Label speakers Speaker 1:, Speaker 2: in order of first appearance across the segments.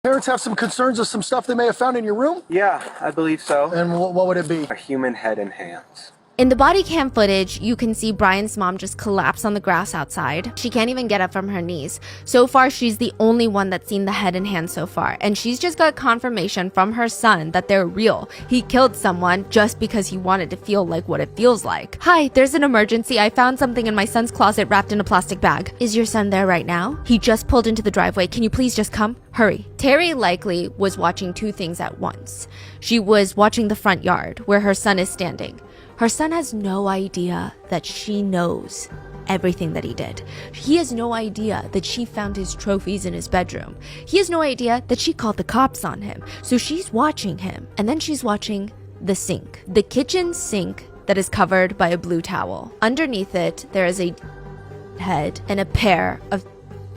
Speaker 1: Parents have some concerns of some stuff they may have found in your room?
Speaker 2: Yeah, I believe so.
Speaker 1: And what would it be?
Speaker 2: A human head and hands.
Speaker 3: In the body cam footage, you can see Brian's mom just collapse on the grass outside. She can't even get up from her knees. So far, she's the only one that's seen the head and hands so far, and she's just got confirmation from her son that they're real. He killed someone just because he wanted to feel like what it feels like. Hi, there's an emergency. I found something in my son's closet wrapped in a plastic bag. Is your son there right now? He just pulled into the driveway. Can you please just come? Hurry. Terry likely was watching two things at once. She was watching the front yard where her son is standing. Her son has no idea that she knows everything that he did. He has no idea that she found his trophies in his bedroom. He has no idea that she called the cops on him. So she's watching him, and then she's watching the sink. The kitchen sink that is covered by a blue towel. Underneath it, there is a head and a pair of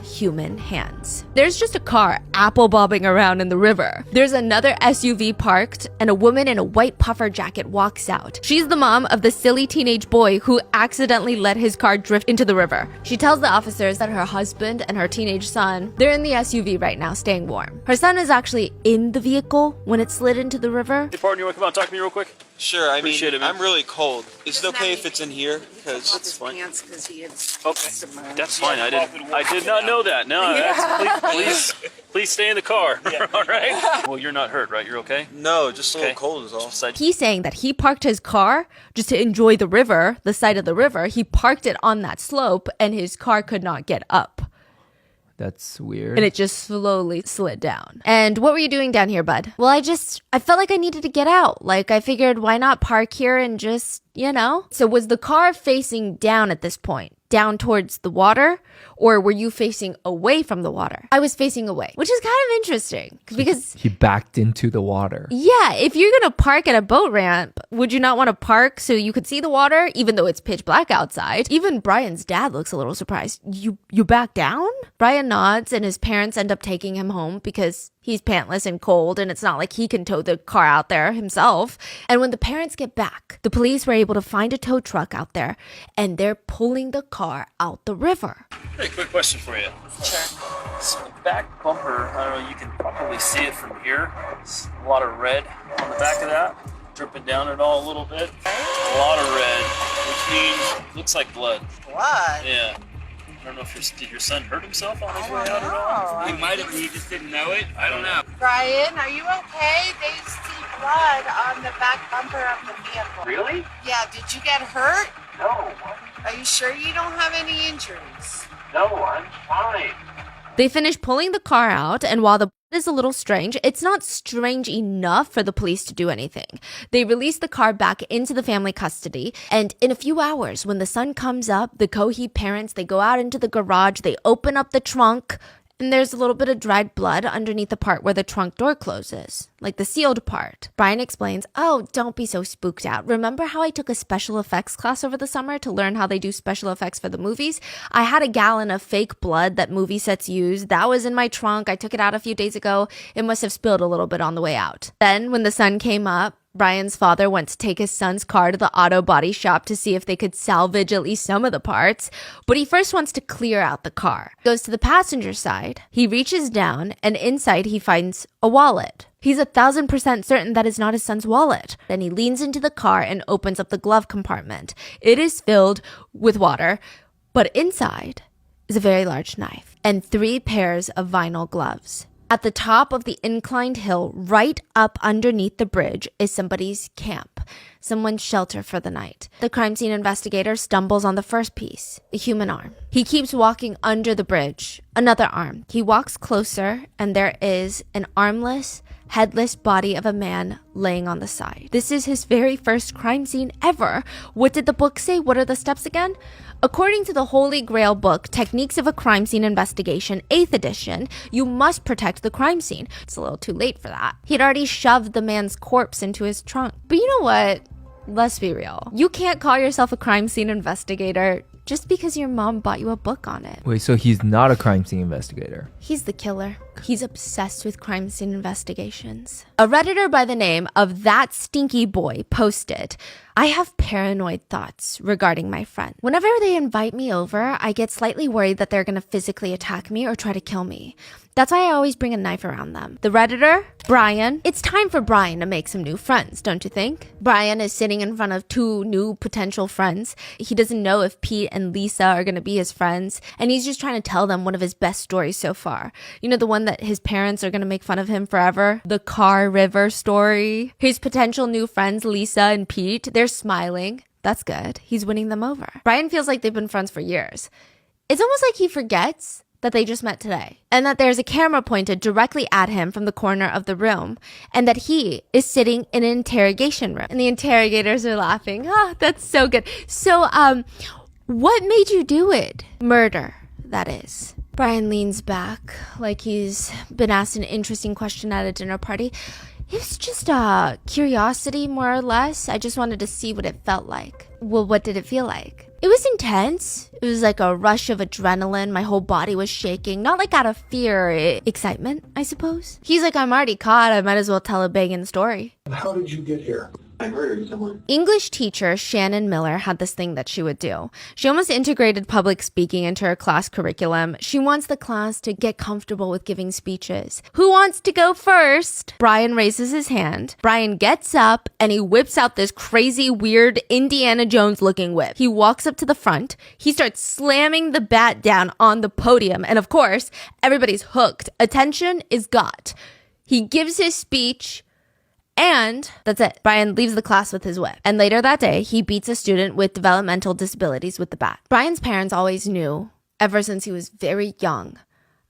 Speaker 3: human hands. There's just a car apple bobbing around in the river. There's another SUV parked, and a woman in a white puffer jacket walks out. She's the mom of the silly teenage boy who accidentally let his car drift into the river. She tells the officers that her husband and her teenage son, they're in the SUV right now, staying warm. Her son is actually in the vehicle when it slid into the river.
Speaker 4: Hey, partner, you want to come out and talk to me real quick?
Speaker 5: Sure, I mean,
Speaker 4: Appreciate it, man.
Speaker 5: I'm really cold. Is it okay if it's in here? Because
Speaker 6: His pants because he had
Speaker 4: Okay, that's fine. I did not know that. No, please stay in the car. All right. Well, you're not hurt, right? You're okay.
Speaker 5: no, just a little cold is all.
Speaker 3: He's saying that he parked his car just to enjoy the river, the side of the river. He parked it on that slope, and his car could not get up.
Speaker 7: That's weird.
Speaker 3: And it just slowly slid down. And what were you doing down here, bud? Well, I felt like I needed to get out. Like, I figured, why not park here and just, So was the car facing down at this point? Down towards the water? Or were you facing away from the water? I was facing away, which is kind of interesting because
Speaker 7: he backed into the water.
Speaker 3: yeah, if you're going to park at a boat ramp, would you not want to park so you could see the water, even though it's pitch black outside? Even Brian's dad looks a little surprised. You back down? Brian nods, and his parents end up taking him home because he's pantless and cold, and it's not like he can tow the car out there himself. And when the parents get back, the police were able to find a tow truck out there, and they're pulling the car out the river.
Speaker 4: Hey, quick question for you. Sure. So the back bumper, I don't know, you can probably see it from here. It's a lot of red on the back of that, dripping down it all a little bit. A lot of red, which means looks like blood.
Speaker 6: blood.
Speaker 4: Yeah. I don't know if did your son hurt himself on his way out at all?
Speaker 6: He
Speaker 4: might have. He just didn't know it. I don't know.
Speaker 6: Brian, are you okay? They see blood on the back bumper of the vehicle.
Speaker 4: Really?
Speaker 6: Yeah, did you get hurt?
Speaker 4: No.
Speaker 6: Are you sure you don't have any injuries?
Speaker 4: No, I'm fine.
Speaker 3: They finish pulling the car out, and while the blood is a little strange, it's not strange enough for the police to do anything. They release the car back into the family custody, and in a few hours, when the sun comes up, the Cohee parents, they go out into the garage, they open up the trunk, and there's a little bit of dried blood underneath the part where the trunk door closes, like the sealed part. Brian explains, oh, don't be so spooked out. Remember how I took a special effects class over the summer to learn how they do special effects for the movies? I had a gallon of fake blood that movie sets use. That was in my trunk. I took it out a few days ago. It must have spilled a little bit on the way out. Then when the sun came up, Brian's father went to take his son's car to the auto body shop to see if they could salvage at least some of the parts, but he first wants to clear out the car. Goes to the passenger side, he reaches down, and inside he finds a wallet. He's 1,000% certain that is not his son's wallet. Then he leans into the car and opens up the glove compartment. It is filled with water, but inside is a very large knife and 3 pairs of vinyl gloves. At the top of the inclined hill, right up underneath the bridge, is somebody's camp, someone's shelter for the night. The crime scene investigator stumbles on the first piece, a human arm. He keeps walking under the bridge, another arm. He walks closer, and there is an armless, headless body of a man laying on the side. This is his very first crime scene ever. What did the book say? What are the steps again? According to the Holy Grail book, Techniques of a Crime Scene Investigation, 8th edition, you must protect the crime scene. It's a little too late for that. He'd already shoved the man's corpse into his trunk. But you know what? Let's be real. You can't call yourself a crime scene investigator just because your mom bought you a book on it.
Speaker 7: Wait, so he's not a crime scene investigator?
Speaker 3: He's the killer. He's obsessed with crime scene investigations. A Redditor by the name of That Stinky Boy posted, I have paranoid thoughts regarding my friend. Whenever they invite me over, I get slightly worried that they're gonna physically attack me or try to kill me. That's why I always bring a knife around them. The Redditor, Brian. It's time for Brian to make some new friends, don't you think? Brian is sitting in front of 2 new potential friends. He doesn't know if Pete and Lisa are gonna be his friends, and he's just trying to tell them one of his best stories so far. You know, the one that his parents are gonna make fun of him forever? The Car River story. His potential new friends, Lisa and Pete, they're smiling. That's good. He's winning them over. Brian feels like they've been friends for years. It's almost like he forgets that they just met today, and that there's a camera pointed directly at him from the corner of the room, and that he is sitting in an interrogation room, and the interrogators are laughing. Ah, that's so good. So, what made you do it? Murder, that is. Brian leans back like he's been asked an interesting question at a dinner party. It was just curiosity, more or less. I just wanted to see what it felt like. Well, what did it feel like? It was intense. It was like a rush of adrenaline. My whole body was shaking. Not like out of fear, excitement, I suppose. He's like, I'm already caught. I might as well tell a banging story.
Speaker 1: How did you get here?
Speaker 8: I murdered someone.
Speaker 3: English teacher Shannon Miller had this thing that she would do. She almost integrated public speaking into her class curriculum. She wants the class to get comfortable with giving speeches. Who wants to go first? Brian raises his hand. Brian gets up and he whips out this crazy, weird Indiana Jones looking whip. He walks up to the front. He starts slamming the bat down on the podium. And of course, everybody's hooked. Attention is got. He gives his speech. And that's it. Brian leaves the class with his whip. And later that day, he beats a student with developmental disabilities with the bat. Brian's parents always knew, ever since he was very young,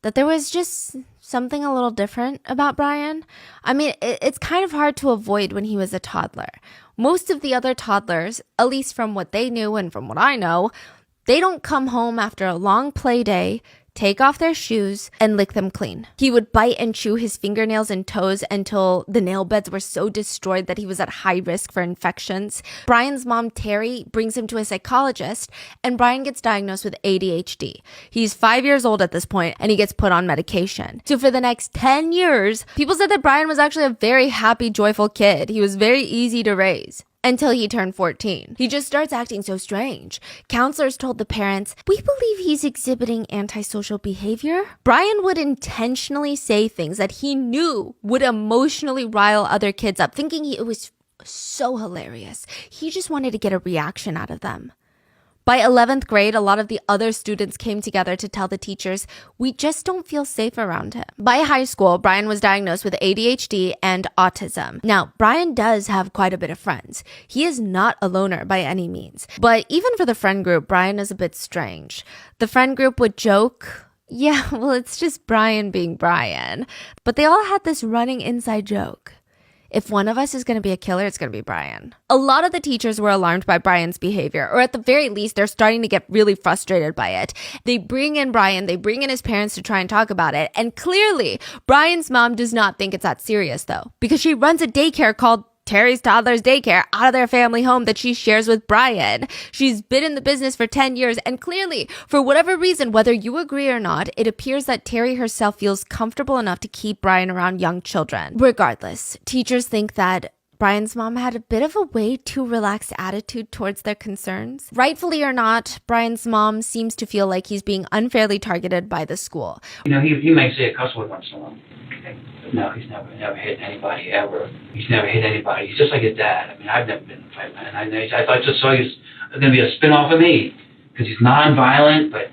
Speaker 3: that there was just something a little different about Brian. I mean, it's kind of hard to avoid when he was a toddler. Most of the other toddlers, at least from what they knew and from what I know, they don't come home after a long play day, take off their shoes, and lick them clean. He would bite and chew his fingernails and toes until the nail beds were so destroyed that he was at high risk for infections. Brian's mom, Terry, brings him to a psychologist, and Brian gets diagnosed with ADHD. He's 5 years old at this point, and he gets put on medication. So for the next 10 years, people said that Brian was actually a very happy, joyful kid. He was very easy to raise. Until he turned 14. He just starts acting so strange. Counselors told the parents, we believe he's exhibiting antisocial behavior. Brian would intentionally say things that he knew would emotionally rile other kids up, thinking it was so hilarious. He just wanted to get a reaction out of them. By 11th grade, a lot of the other students came together to tell the teachers, we just don't feel safe around him. By high school, Brian was diagnosed with ADHD and autism. Now, Brian does have quite a bit of friends. He is not a loner by any means. But even for the friend group, Brian is a bit strange. The friend group would joke, yeah, well, it's just Brian being Brian. But they all had this running inside joke. If one of us is going to be a killer, it's going to be Brian. A lot of the teachers were alarmed by Brian's behavior, or at the very least, they're starting to get really frustrated by it. They bring in Brian, they bring in his parents to try and talk about it. And clearly, Brian's mom does not think it's that serious, though, because she runs a daycare called Terry's Toddler's Daycare out of their family home that she shares with Brian. She's been in the business for 10 years, and clearly, for whatever reason, whether you agree or not, it appears that Terry herself feels comfortable enough to keep Brian around young children. Regardless, teachers think that Brian's mom had a bit of a way too relaxed attitude towards their concerns. Rightfully or not, Brian's mom seems to feel like he's being unfairly targeted by the school.
Speaker 9: You know, he may say a cuss word once in a while. No, he's never hit anybody ever. He's never hit anybody. He's just like his dad. I mean, I've never been in a fight, man. I thought just saw he's going to be a spin-off of me because he's non-violent, but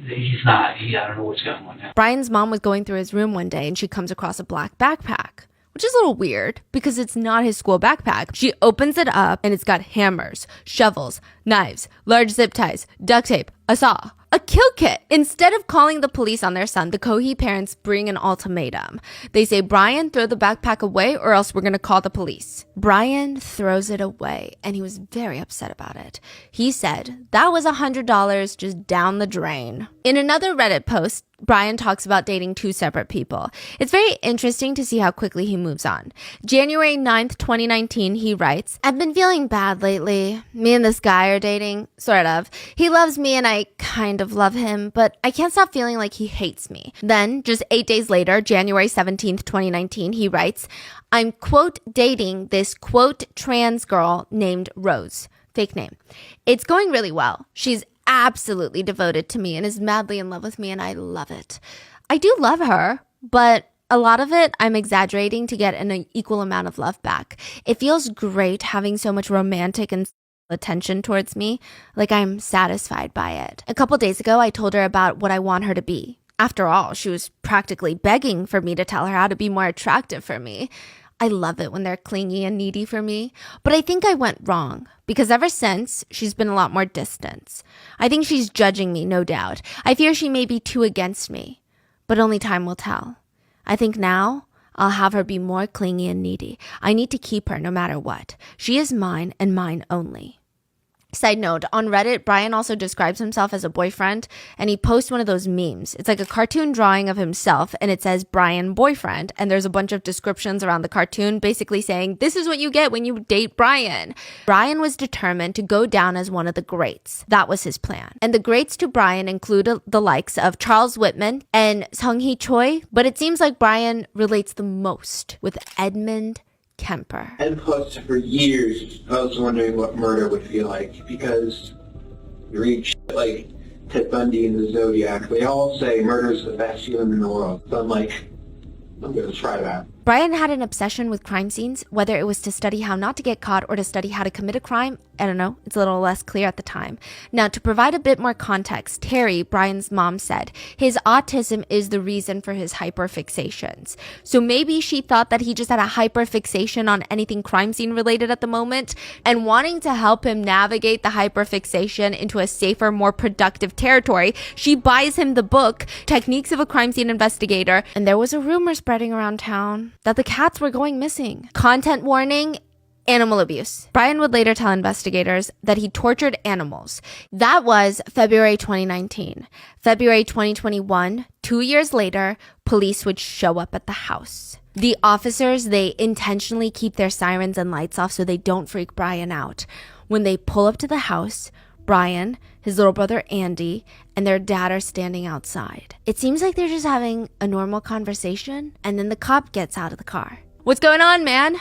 Speaker 9: he's not. I don't know what's going on now.
Speaker 3: Brian's mom was going through his room one day and she comes across a black backpack, which is a little weird because it's not his school backpack. She opens it up and it's got hammers, shovels, knives, large zip ties, duct tape, a saw, a kill kit. Instead of calling the police on their son, the Cohee parents bring an ultimatum. They say, Brian, throw the backpack away or else we're going to call the police. Brian throws it away and he was very upset about it. He said, that was $100 just down the drain. In another Reddit post, Brian talks about dating two separate people. It's very interesting to see how quickly he moves on. January 9th, 2019, he writes, I've been feeling bad lately. Me and this guy are dating, sort of. He loves me and I kind of love him, but I can't stop feeling like he hates me. Then, just 8 days later, January 17th, 2019, he writes, I'm, quote, dating this, quote, trans girl named Rose. Fake name. It's going really well. She's absolutely devoted to me and is madly in love with me, and I love it. I do love her, but a lot of it I'm exaggerating to get an equal amount of love back. It feels great having so much romantic and attention towards me, like I'm satisfied by it. A couple days ago, I told her about what I want her to be. After all, she was practically begging for me to tell her how to be more attractive for me. I love it when they're clingy and needy for me, but I think I went wrong because ever since, she's been a lot more distant. I think she's judging me, no doubt. I fear she may be too against me, but only time will tell. I think now I'll have her be more clingy and needy. I need to keep her no matter what. She is mine and mine only. Side note, on Reddit, Brian also describes himself as a boyfriend, and he posts one of those memes. It's like a cartoon drawing of himself, and it says Brian boyfriend, and there's a bunch of descriptions around the cartoon basically saying, this is what you get when you date Brian. Brian was determined to go down as one of the greats. That was his plan. And the greats to Brian include the likes of Charles Whitman and Sung-hee Choi, but it seems like Brian relates the most with Edmund Kemper.
Speaker 8: And plus, for years, I was wondering what murder would feel like, because you read shit like Ted Bundy and the Zodiac, they all say murder's the best feeling in the world. So I'm like, I'm gonna try that.
Speaker 3: Brian had an obsession with crime scenes, whether it was to study how not to get caught or to study how to commit a crime. I don't know, it's a little less clear at the time. Now, to provide a bit more context, Terry, Brian's mom, said his autism is the reason for his hyperfixations. So maybe she thought that he just had a hyperfixation on anything crime scene related at the moment, and wanting to help him navigate the hyperfixation into a safer, more productive territory, she buys him the book, Techniques of a Crime Scene Investigator, and there was a rumor spreading around town that the cats were going missing. Content warning, animal abuse. Brian would later tell investigators that he tortured animals. That was February 2019. February 2021, 2 years later, police would show up at the house. The officers, they intentionally keep their sirens and lights off so they don't freak Brian out. When they pull up to the house, Brian, his little brother Andy, and their dad are standing outside. It seems like they're just having a normal conversation, and then the cop gets out of the car. What's going on, man?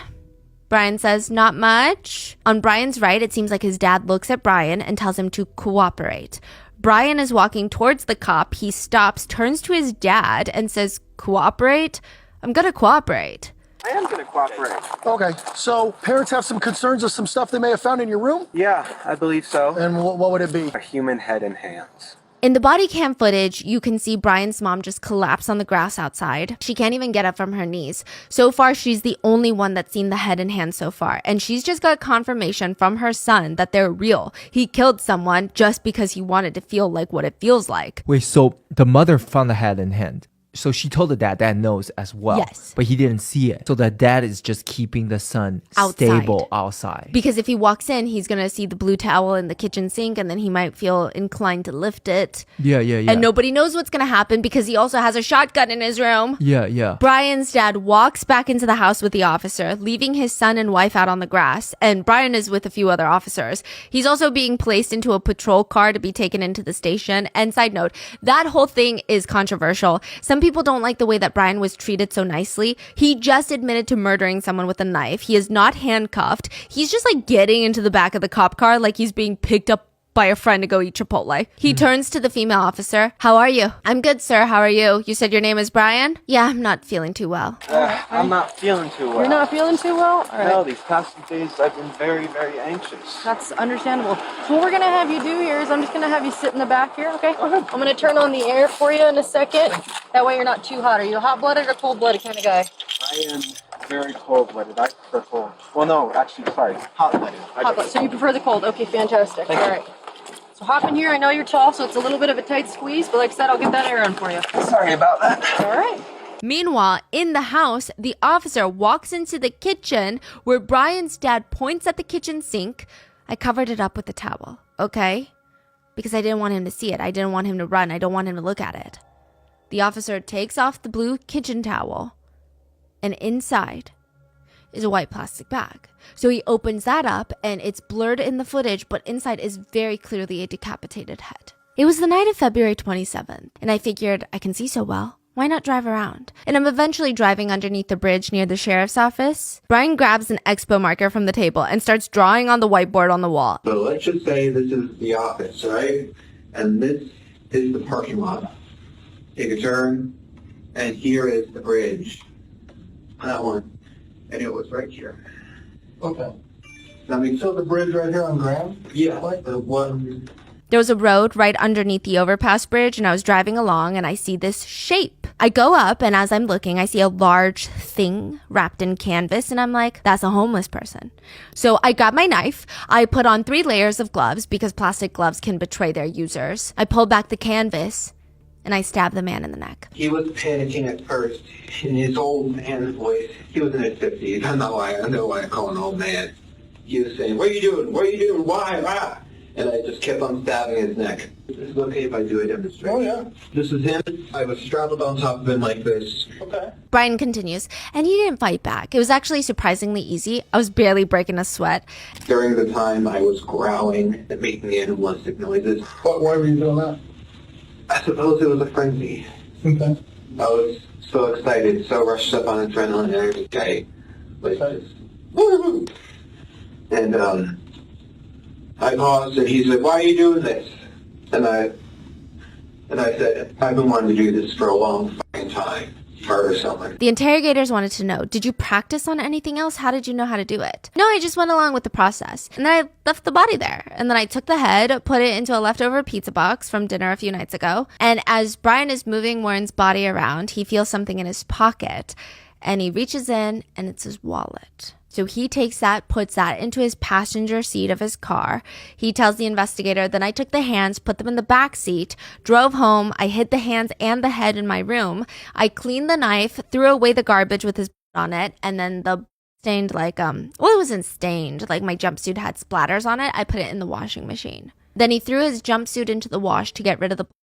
Speaker 3: Brian says, not much. On Brian's right, it seems like his dad looks at Brian and tells him to cooperate. Brian is walking towards the cop. He stops, turns to his dad, and says, cooperate? I'm gonna cooperate.
Speaker 2: I am going to cooperate.
Speaker 1: Okay, so parents have some concerns of some stuff they may have found in your room?
Speaker 2: Yeah, I believe so.
Speaker 1: And what would it be?
Speaker 2: A human head and hands.
Speaker 3: In the body cam footage, you can see Brian's mom just collapse on the grass outside. She can't even get up from her knees. So far, she's the only one that's seen the head and hands so far. And she's just got confirmation from her son that they're real. He killed someone just because he wanted to feel like what it feels like.
Speaker 7: Wait, so the mother found the head and hand. So she told the dad, dad knows as well.
Speaker 3: Yes.
Speaker 7: But he didn't see it. So the dad is just keeping the son stable outside.
Speaker 3: Because if he walks in, he's going to see the blue towel in the kitchen sink, and then he might feel inclined to lift it.
Speaker 7: Yeah.
Speaker 3: And nobody knows what's going to happen because he also has a shotgun in his room.
Speaker 7: Yeah.
Speaker 3: Brian's dad walks back into the house with the officer, leaving his son and wife out on the grass. And Brian is with a few other officers. He's also being placed into a patrol car to be taken into the station. And side note, that whole thing is controversial. Some people don't like the way that Brian was treated so nicely. He just admitted to murdering someone with a knife. He is not handcuffed. He's just like getting into the back of the cop car like he's being picked up by a friend to go eat Chipotle. He turns to the female officer. How are you? I'm good, sir. How are you? You said your name is Brian? Yeah, I'm not feeling too well.
Speaker 2: I'm not feeling too well.
Speaker 10: You're not feeling too well? All right.
Speaker 2: No, these past few days I've been very, very anxious.
Speaker 10: That's understandable. So what we're going to have you do here is I'm just going to have you sit in the back here, okay? I'm going to turn on the air for you in a second. That way you're not too hot. Are you a hot-blooded or cold-blooded kind of guy?
Speaker 2: I am very cold-blooded. I prefer cold. Well, no, actually, sorry, hot-blooded.
Speaker 10: Hot-blooded. So you prefer the cold. Okay, fantastic. All right. So hop in here. I know you're tall, so it's a little bit of a tight squeeze, but like I said, I'll get that air on for you.
Speaker 2: Sorry about that.
Speaker 10: All right.
Speaker 3: Meanwhile, in the house, the officer walks into the kitchen where Brian's dad points at the kitchen sink. I covered it up with a towel, okay? Because I didn't want him to see it. I didn't want him to run. I don't want him to look at it. The officer takes off the blue kitchen towel, and inside is a white plastic bag. So he opens that up, and it's blurred in the footage, but inside is very clearly a decapitated head. It was the night of February 27th, and I figured I can see so well. Why not drive around? And I'm eventually driving underneath the bridge near the sheriff's office. Brian grabs an expo marker from the table and starts drawing on the whiteboard on the wall.
Speaker 8: So let's just say this is the office, right? And this is the parking lot. Take a turn, and here is the bridge. That one. And it was right here.
Speaker 1: Okay. I mean, so the bridge right here on Graham?
Speaker 8: Yeah, like the one.
Speaker 3: There was a road right underneath the overpass bridge, and I was driving along, and I see this shape. I go up, and as I'm looking, I see a large thing wrapped in canvas, and I'm like, that's a homeless person. So I grab my knife. I put on 3 layers of gloves because plastic gloves can betray their users. I pull back the canvas, and I stab the man in the neck.
Speaker 8: He was panicking at first in his old man voice. He was in his 50s. I know why I call him old man. He was saying, what are you doing? What are you doing? Why? Ah! And I just kept on stabbing his neck. Is it okay if I do a demonstration?
Speaker 1: Oh, yeah.
Speaker 8: This is him. I was straddled on top of him like this.
Speaker 1: Okay.
Speaker 3: Brian continues, and he didn't fight back. It was actually surprisingly easy. I was barely breaking a sweat.
Speaker 8: During the time, I was growling and making animalistic noises.
Speaker 1: Why were you doing that?
Speaker 8: I suppose it was a frenzy.
Speaker 1: Okay.
Speaker 8: I was so excited, so rushed up on adrenaline and everything. Like this. Woo! And, I paused and he said, why are you doing this? And I said, I've been wanting to do this for a long fucking time. Murder someone.
Speaker 3: The interrogators wanted to know, did you practice on anything else? How did you know how to do it? No, I just went along with the process. And then I left the body there. And then I took the head, put it into a leftover pizza box from dinner a few nights ago. And as Brian is moving Warren's body around, he feels something in his pocket. And he reaches in, and it's his wallet. So he takes that, puts that into his passenger seat of his car. He tells the investigator, then I took the hands, put them in the back seat, drove home. I hid the hands and the head in my room. I cleaned the knife, threw away the garbage with his blood on it, and then the stained it wasn't stained. Like my jumpsuit had splatters on it. I put it in the washing machine. Then he threw his jumpsuit into the wash to get rid of the blood.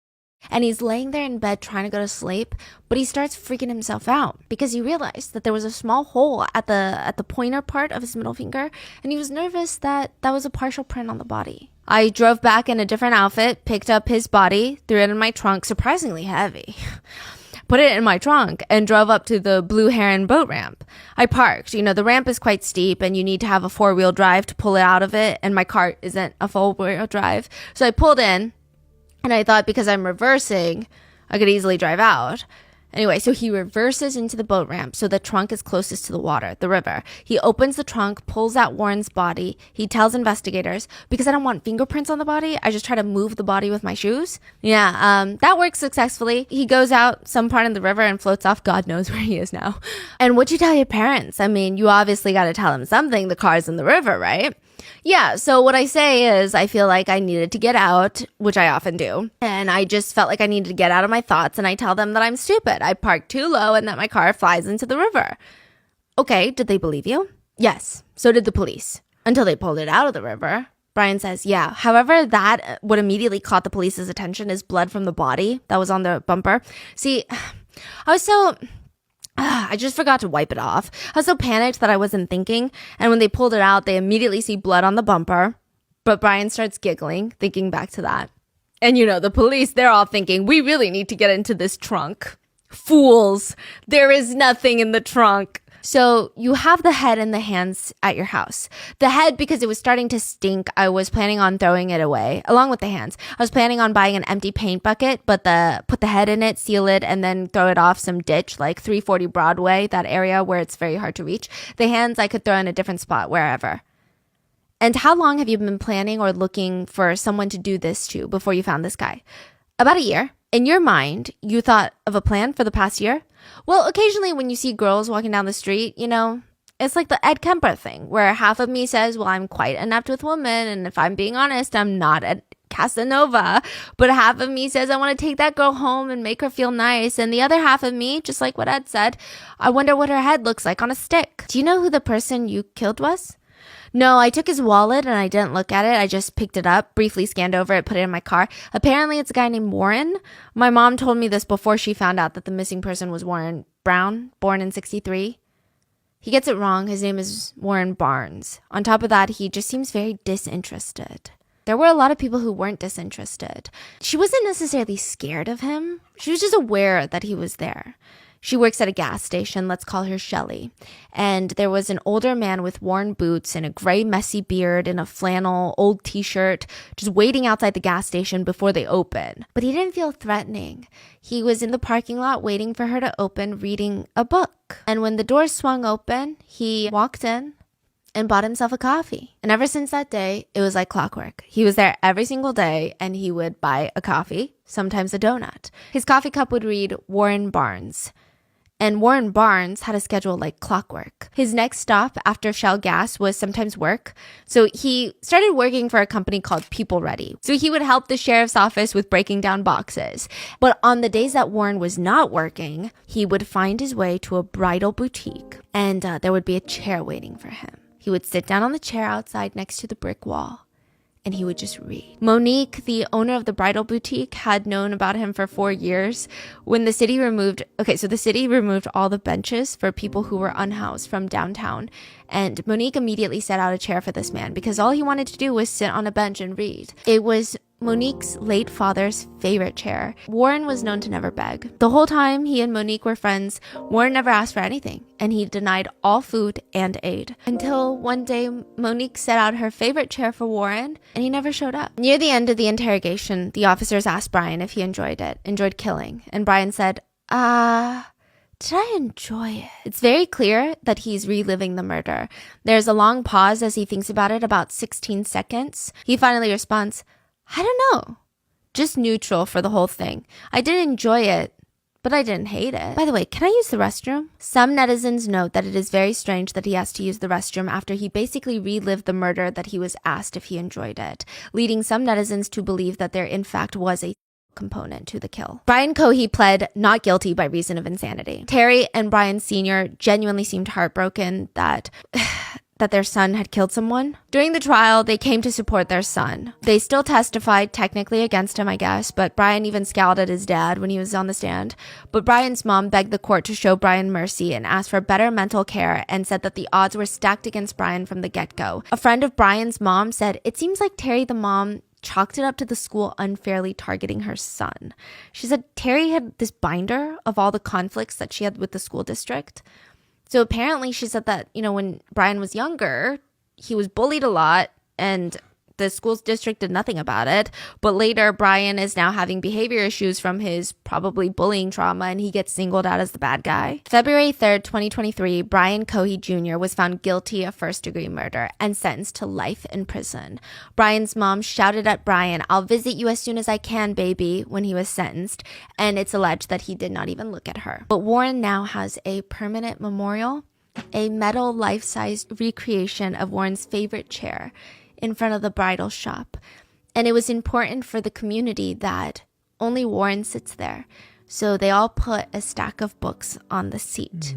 Speaker 3: And he's laying there in bed trying to go to sleep, but he starts freaking himself out because he realized that there was a small hole at the pointer part of his middle finger, and he was nervous that that was a partial print on the body. I drove back in a different outfit, picked up his body, threw it in my trunk, surprisingly heavy, put it in my trunk, and drove up to the Blue Heron boat ramp. I parked. You know, the ramp is quite steep, and you need to have a 4-wheel drive to pull it out of it, and my car isn't a 4-wheel drive. So I pulled in. And I thought because I'm reversing, I could easily drive out. Anyway, so he reverses into the boat ramp, so the trunk is closest to the water, the river. He opens the trunk, pulls out Warren's body. He tells investigators, because I don't want fingerprints on the body, I just try to move the body with my shoes. Yeah, that works successfully. He goes out some part in the river and floats off. God knows where he is now. And what'd you tell your parents? I mean, you obviously got to tell them something. The car's in the river, right? Yeah, so what I say is I feel like I needed to get out, which I often do. And I just felt like I needed to get out of my thoughts, and I tell them that I'm stupid. I parked too low and that my car flies into the river. Okay, did they believe you? Yes, so did the police. Until they pulled it out of the river. Brian says, yeah. However, that what immediately caught the police's attention is blood from the body that was on the bumper. See, I just forgot to wipe it off. I was so panicked that I wasn't thinking. And when they pulled it out, they immediately see blood on the bumper. But Brian starts giggling, thinking back to that. And you know, the police, they're all thinking, we really need to get into this trunk. Fools. There is nothing in the trunk. So you have the head and the hands at your house. The head, because it was starting to stink, I was planning on throwing it away, along with the hands. I was planning on buying an empty paint bucket, but put the head in it, seal it, and then throw it off some ditch, like 340 Broadway, that area where it's very hard to reach. The hands I could throw in a different spot, wherever. And how long have you been planning or looking for someone to do this to before you found this guy? About a year. In your mind, you thought of a plan for the past year? Well, occasionally when you see girls walking down the street, you know, it's like the Ed Kemper thing, where half of me says, well, I'm quite inept with women, and if I'm being honest, I'm not a Casanova. But half of me says I want to take that girl home and make her feel nice. And the other half of me, just like what Ed said, I wonder what her head looks like on a stick. Do you know who the person you killed was? No, I took his wallet and I didn't look at it. I just picked it up, briefly scanned over it, put it in my car. Apparently, it's a guy named Warren. My mom told me this before she found out that the missing person was Warren Brown, born in 63. He gets it wrong. His name is Warren Barnes. On top of that, he just seems very disinterested. There were a lot of people who weren't disinterested. She wasn't necessarily scared of him. She was just aware that he was there. She works at a gas station. Let's call her Shelley. And there was an older man with worn boots and a gray messy beard and a flannel old t-shirt just waiting outside the gas station before they open. But he didn't feel threatening. He was in the parking lot waiting for her to open, reading a book. And when the doors swung open, he walked in and bought himself a coffee. And ever since that day, it was like clockwork. He was there every single day and he would buy a coffee, sometimes a donut. His coffee cup would read Warren Barnes. And Warren Barnes had a schedule like clockwork. His next stop after Shell Gas was sometimes work. So he started working for a company called People Ready. So he would help the sheriff's office with breaking down boxes. But on the days that Warren was not working, he would find his way to a bridal boutique. And there would be a chair waiting for him. He would sit down on the chair outside next to the brick wall. And he would just read. Monique, the owner of the bridal boutique, had known about him for 4 years. When the city removed all the benches for people who were unhoused from downtown. And Monique immediately set out a chair for this man because all he wanted to do was sit on a bench and read. It was Monique's late father's favorite chair. Warren was known to never beg. The whole time he and Monique were friends, Warren never asked for anything, and he denied all food and aid. Until one day, Monique set out her favorite chair for Warren, and he never showed up. Near the end of the interrogation, the officers asked Brian if he enjoyed killing, and Brian said, did I enjoy it? It's very clear that he's reliving the murder. There's a long pause as he thinks about it, about 16 seconds. He finally responds, I don't know. Just neutral for the whole thing. I didn't enjoy it, but I didn't hate it. By the way, can I use the restroom? Some netizens note that it is very strange that he has to use the restroom after he basically relived the murder that he was asked if he enjoyed it, leading some netizens to believe that there in fact was a component to the kill. Brian Cohey pled not guilty by reason of insanity. Terry and Brian Sr. genuinely seemed heartbroken that their son had killed someone. During the trial, they came to support their son. They still testified technically against him, I guess, but Brian even scowled at his dad when he was on the stand. But Brian's mom begged the court to show Brian mercy and asked for better mental care and said that the odds were stacked against Brian from the get-go. A friend of Brian's mom said, it seems like Terry, the mom, chalked it up to the school unfairly targeting her son. She said Terry had this binder of all the conflicts that she had with the school district. So apparently she said that, when Brian was younger, he was bullied a lot and the school district did nothing about it. But later, Brian is now having behavior issues from his probably bullying trauma and he gets singled out as the bad guy. February 3rd, 2023, Brian Cohey Jr. was found guilty of first-degree murder and sentenced to life in prison. Brian's mom shouted at Brian, "I'll visit you as soon as I can, baby," when he was sentenced, and it's alleged that he did not even look at her. But Warren now has a permanent memorial, a metal life-size recreation of Warren's favorite chair in front of the bridal shop. And it was important for the community that only Warren sits there. So they all put a stack of books on the seat.